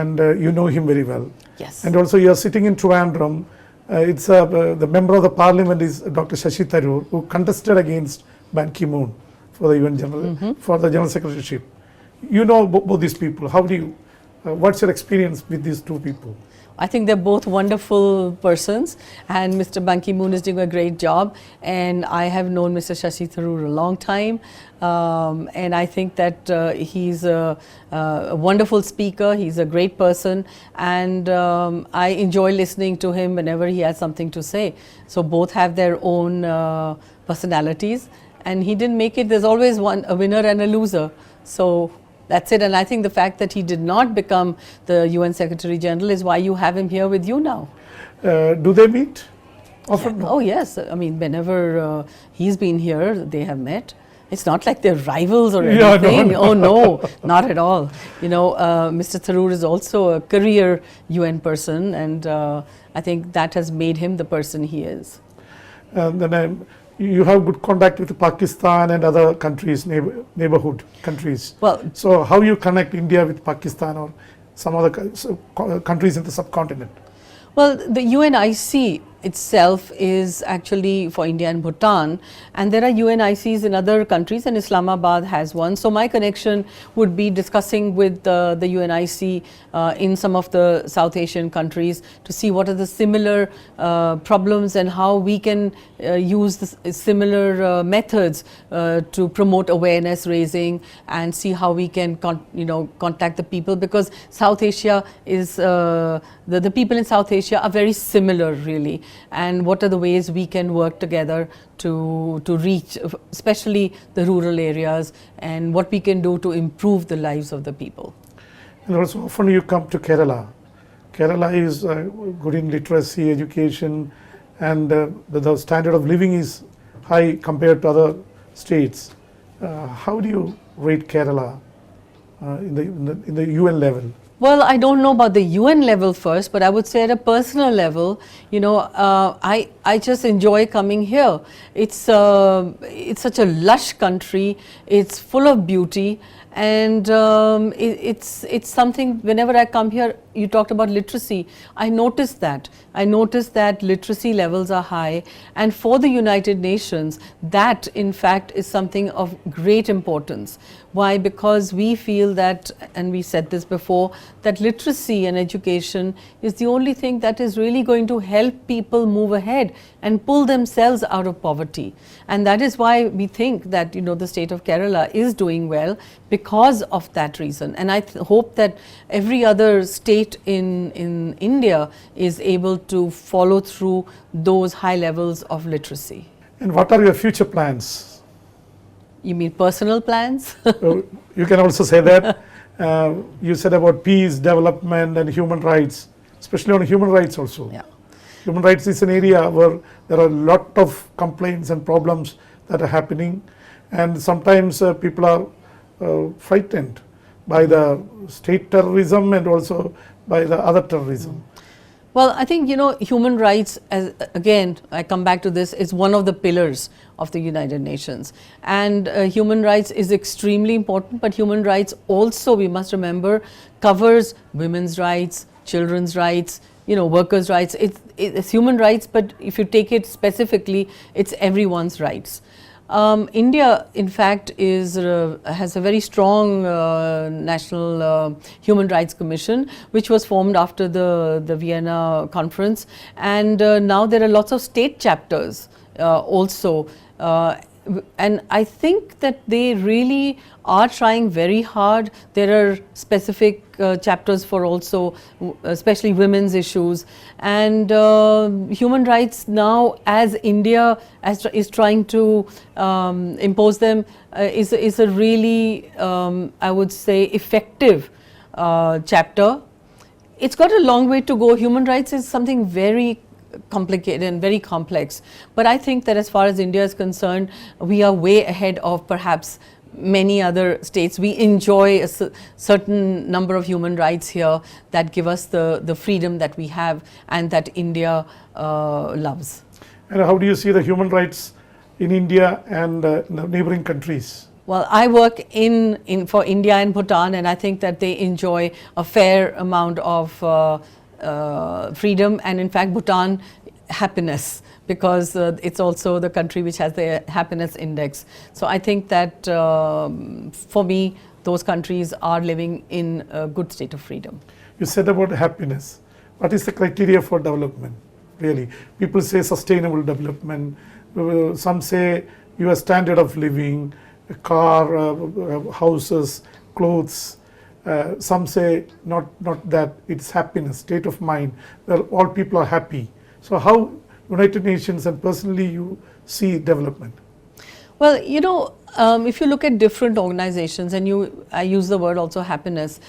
and you know him very well. Yes. And also you are sitting in Trivandrum. The member of the parliament is Dr. Shashi Tharoor, who contested against Ban KiMoon for the UN General, for the General Secretaryship. You know both these people. How do you, what's your experience with these two people? I think they're both wonderful persons, and Mr. Ban Ki-moon is doing a great job, and I have known Mr. Shashi Tharoor a long time, and I think that he's a wonderful speaker, he's a great person, and I enjoy listening to him whenever he has something to say. So both have their own personalities, and he didn't make it. There's always a winner and a loser. So that's it, and I think the fact that he did not become the UN Secretary General is why you have him here with you now. Do they meet often? Yeah. Oh yes, I mean whenever he's been here, they have met. It's not like they're rivals or anything. No. Oh no, not at all. You know, Mr. Tharoor is also a career UN person, and I think that has made him the person he is. Then you have good contact with Pakistan and other countries, neighborhood countries. Well, so how you connect India with Pakistan or some other countries in the subcontinent? Well, the UNIC itself is actually for India and Bhutan, and there are UNICs in other countries, and Islamabad has one. So my connection would be discussing with the UNIC in some of the South Asian countries to see what are the similar problems and how we can use the similar methods to promote awareness raising and see how we can contact the people, because South Asia is the people in South Asia are very similar really, and what are the ways we can work together to reach especially the rural areas, and what we can do to improve the lives of the people. And also often you come to Kerala. Kerala is good in literacy, education, and the standard of living is high compared to other states. How do you rate Kerala in the UN level? Well, I don't know about the UN level first, but I would say at a personal level, you know, I just enjoy coming here. It's such a lush country. It's full of beauty, and it's something. Whenever I come here, you talked about literacy. I noticed that. Literacy levels are high, and for the United Nations, that in fact is something of great importance. Why? Because we feel that, and we said this before, that literacy and education is the only thing that is really going to help people move ahead and pull themselves out of poverty. And that is why we think that, you know, the state of Kerala is doing well because of that reason. And I hope that every other state in India is able to follow through those high levels of literacy. And what are your future plans? You mean personal plans? You can also say that. You said about peace, development and human rights, especially on human rights also. Yeah. Human rights is an area where there are a lot of complaints and problems that are happening, and sometimes people are frightened by the state terrorism and also by the other terrorism. Well, I think, you know, human rights, as again, I come back to this, is one of the pillars of the United Nations. And human rights is extremely important, but human rights also, we must remember, covers women's rights, children's rights, you know, workers' rights. It's human rights, but if you take it specifically, it's everyone's rights. India, in fact, has a very strong national human rights commission, which was formed after the Vienna conference, and now there are lots of state chapters also. And I think that they really are trying very hard. There are specific chapters for also, especially women's issues, and human rights now, as India is trying to impose them, is a really, I would say, effective chapter. It's got a long way to go. Human rights is something very complicated and very complex, but I think that as far as India is concerned, we are way ahead of perhaps many other states. We enjoy a certain number of human rights here that give us the freedom that we have and that India loves. And how do you see the human rights in India and the neighboring countries? Well, I work for India and Bhutan, and I think that they enjoy a fair amount of freedom, and in fact Bhutan happiness, because it's also the country which has the happiness index. So I think that for me those countries are living in a good state of freedom. You said about happiness. What is the criteria for development, really? People say sustainable development. Some say your standard of living, a car, houses, clothes. Some say not that, it's happiness, state of mind, where all people are happy. So how United Nations and personally you see development? Well, you know, if you look at different organizations, and I use the word also happiness,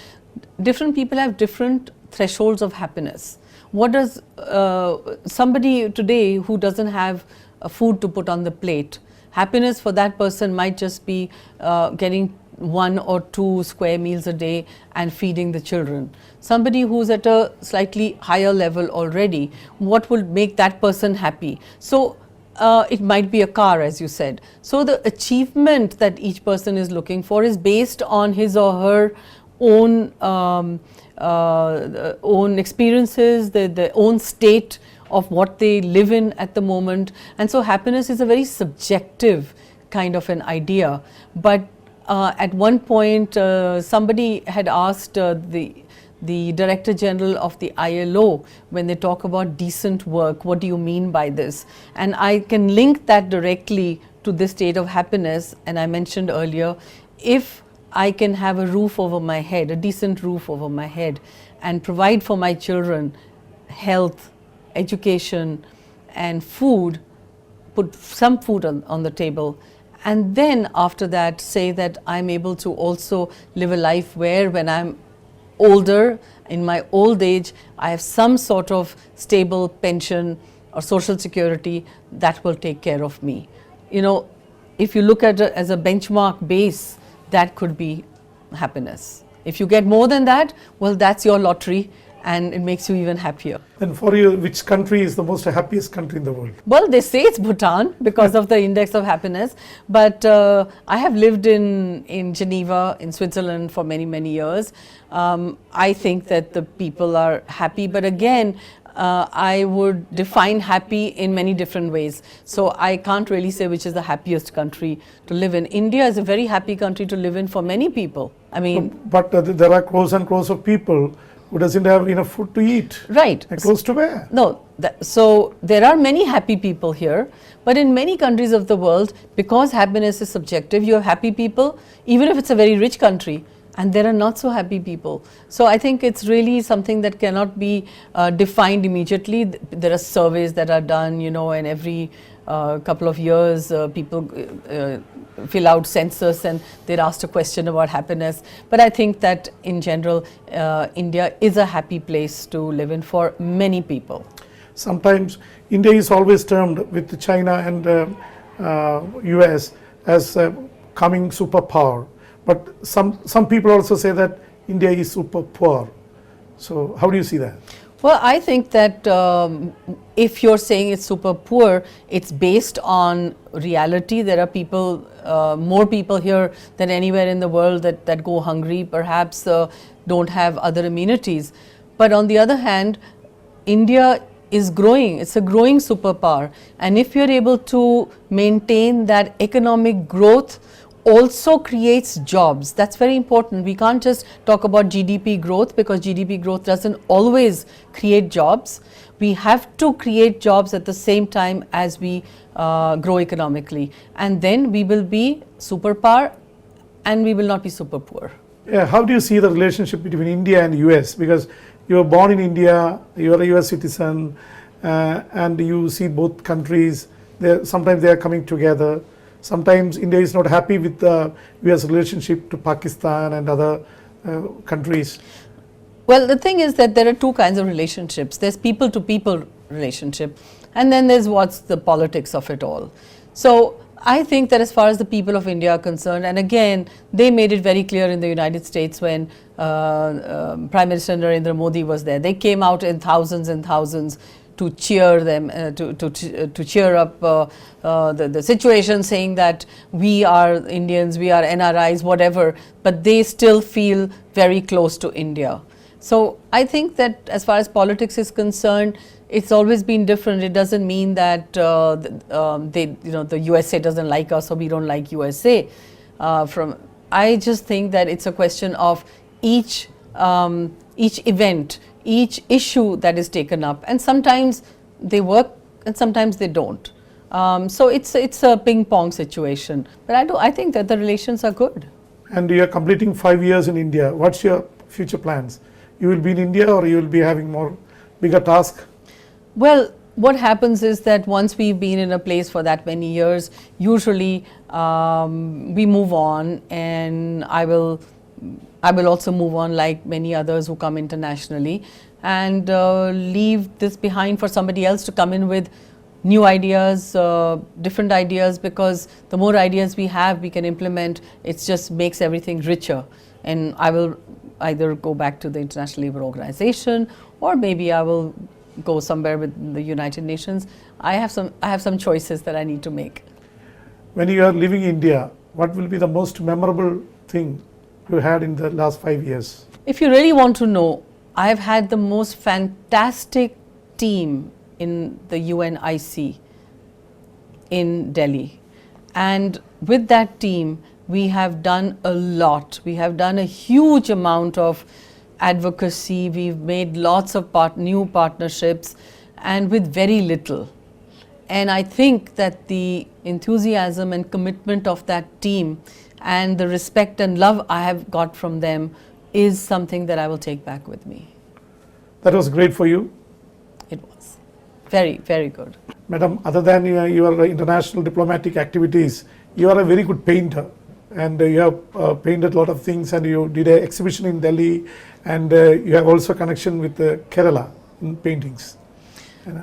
different people have different thresholds of happiness. What does somebody today who doesn't have food to put on the plate, happiness for that person might just be getting 1 or 2 square meals a day and feeding the children. Somebody who's at a slightly higher level already, what will make that person happy? So it might be a car, as you said. So the achievement that each person is looking for is based on his or her own own experiences, their own state of what they live in at the moment. And so happiness is a very subjective kind of an idea. But at one point somebody had asked the Director General of the ILO, when they talk about decent work, what do you mean by this? And I can link that directly to this state of happiness. And I mentioned earlier, if I can have a roof over my head, a decent roof over my head, and provide for my children health, education and food, put some food on the table, and then after that say that I'm able to also live a life where when I'm older, in my old age, I have some sort of stable pension or social security that will take care of me. You know, if you look at it as a benchmark base, that could be happiness. If you get more than that, well, that's your lottery and it makes you even happier. And for you, which country is the most happiest country in the world? Well, they say it's Bhutan because of the index of happiness, but I have lived in Geneva, in Switzerland for many, many years. I think that the people are happy, but again, I would define happy in many different ways. So I can't really say which is the happiest country to live in. India is a very happy country to live in for many people. I mean, but there are crores and crores of people who doesn't have enough food to eat. Right. And close to where? No. So there are many happy people here, but in many countries of the world, because happiness is subjective, you have happy people, even if it's a very rich country, and there are not so happy people. So I think it's really something that cannot be defined immediately. There are surveys that are done, you know, and every couple of years people fill out census and they're asked a question about happiness. But I think that in general, India is a happy place to live in for many people. Sometimes India is always termed with China and US as a coming superpower. But some people also say that India is super poor. So how do you see that? Well, I think that if you're saying it's super poor, it's based on reality. There are people, more people here than anywhere in the world that go hungry, perhaps don't have other amenities. But on the other hand, India is growing. It's a growing superpower. And if you're able to maintain that economic growth, also creates jobs. That's very important. We can't just talk about GDP growth because GDP growth doesn't always create jobs. We have to create jobs at the same time as we grow economically. And then we will be superpower and we will not be super poor. Yeah, how do you see the relationship between India and US? Because you were born in India, you are a US citizen, and you see both countries, sometimes they are coming together. Sometimes India is not happy with the US relationship to Pakistan and other countries. Well, the thing is that there are two kinds of relationships. There's people to people relationship, and then there's what's the politics of it all. So I think that as far as the people of India are concerned, and again, they made it very clear in the United States when Prime Minister Narendra Modi was there. They came out in thousands and thousands to cheer them, to cheer up the situation, saying that we are Indians, we are NRIs, whatever, but they still feel very close to India. So I think that as far as politics is concerned, it's always been different. It doesn't mean that the USA doesn't like us or we don't like USA. I just think that it's a question of each event, each issue that is taken up, and sometimes they work and sometimes they don't. So it's a ping pong situation. But I think that the relations are good. And you are completing 5 years in India. What's your future plans? You will be in India or you will be having more bigger task? Well, what happens is that once we've been in a place for that many years, usually we move on, and I will also move on like many others who come internationally, and leave this behind for somebody else to come in with new ideas, different ideas, because the more ideas we have, we can implement. It just makes everything richer. And I will either go back to the International Labour Organization, or maybe I will go somewhere with the United Nations. I have some choices that I need to make. When you are leaving India, what will be the most memorable thing you had in the last 5 years? If you really want to know, I have had the most fantastic team in the UNIC in Delhi. And with that team, we have done a lot. We have done a huge amount of advocacy. We've made lots of new partnerships, and with very little. And I think that the enthusiasm and commitment of that team and the respect and love I have got from them is something that I will take back with me. That was great for you? It was. Very, very good. Madam, other than your international diplomatic activities, you are a very good painter. And you have painted a lot of things, and you did an exhibition in Delhi, and you have also connection with Kerala in paintings.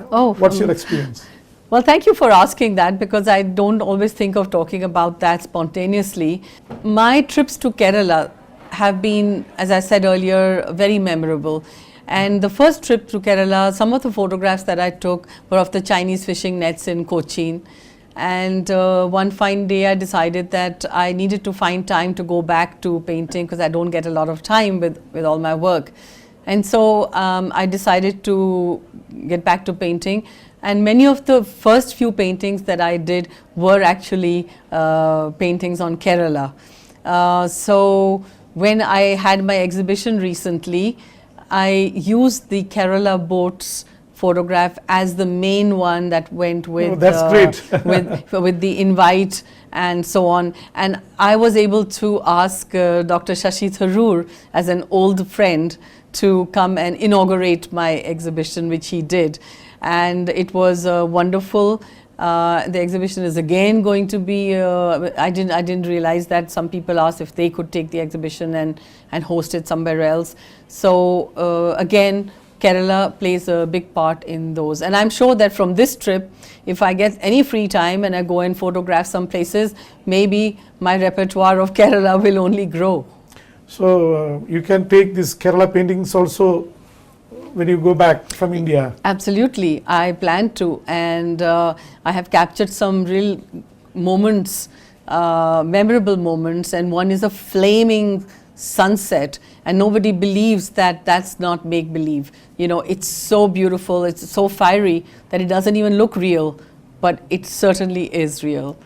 What's your experience? Well, thank you for asking that, because I don't always think of talking about that spontaneously. My trips to Kerala have been, as I said earlier, very memorable. And the first trip to Kerala, some of the photographs that I took were of the Chinese fishing nets in Cochin. And one fine day I decided that I needed to find time to go back to painting, because I don't get a lot of time with all my work. And so I decided to get back to painting. And many of the first few paintings that I did were actually paintings on Kerala. So when I had my exhibition recently, I used the Kerala boats photograph as the main one that went with, that's great. with the invite and so on. And I was able to ask Dr. Shashi Tharoor, as an old friend, to come and inaugurate my exhibition, which he did. And it was wonderful. The exhibition is again going to be, I didn't realize that some people asked if they could take the exhibition and host it somewhere else. So again, Kerala plays a big part in those. And I'm sure that from this trip, if I get any free time and I go and photograph some places, maybe my repertoire of Kerala will only grow. So you can take these Kerala paintings also when you go back from India? Absolutely, I plan to, and I have captured some real moments, memorable moments, and one is a flaming sunset, and nobody believes that that's not make-believe. You know, it's so beautiful, it's so fiery that it doesn't even look real, but it certainly is real.